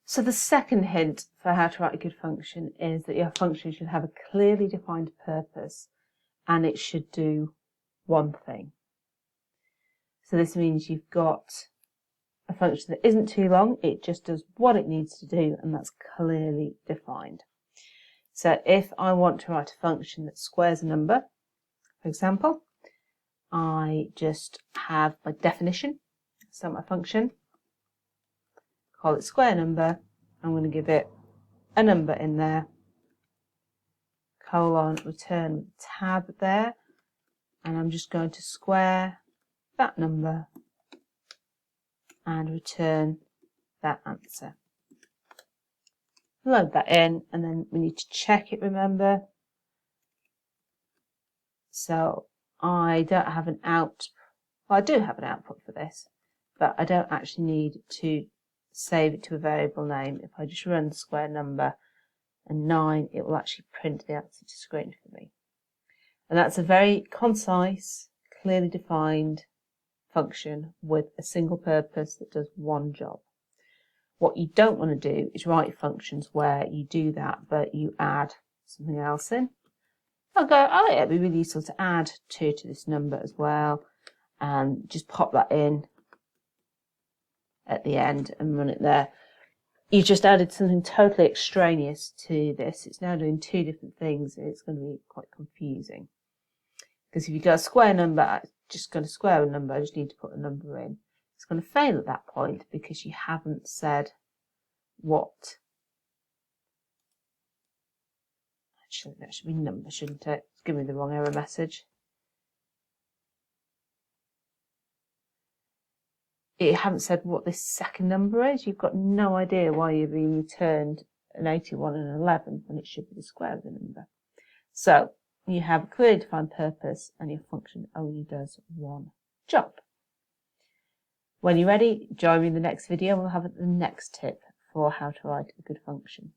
So the second hint for how to write a good function is that your function should have a clearly defined purpose and it should do one thing. So this means you've got a function that isn't too long, it just does what it needs to do, and that's clearly defined. So if I want to write a function that squares a number, for example, I just have my definition, so my function, call it square number, I'm going to give it a number in there, colon, return with a tab there, and I'm just going to square that number and return that answer. Load that in, and then we need to check it, remember. So I don't have an out, well, I do have an output for this, but I don't actually need to save it to a variable name. If I just run the square number and 9, it will actually print the answer to screen for me. And that's a very concise, clearly defined function with a single purpose that does one job. What you don't want to do is write functions where you do that, but you add something else in. I'll go, oh yeah, it'd be really useful to add 2 to this number as well, and just pop that in at the end and run it there. You just added something totally extraneous to this. It's now doing 2 different things, and it's going to be quite confusing. Because if you've got a square number, I'm just going to square a number, I just need to put a number in. It's going to fail at that point because you haven't said what. Actually, that should be number, shouldn't it? It's giving me the wrong error message. You haven't said what this second number is. You've got no idea why you're being returned an 81 and an 11 when it should be the square of the number. So you have a clearly defined purpose and your function only does one job. When you're ready, join me in the next video and we'll have the next tip for how to write a good function.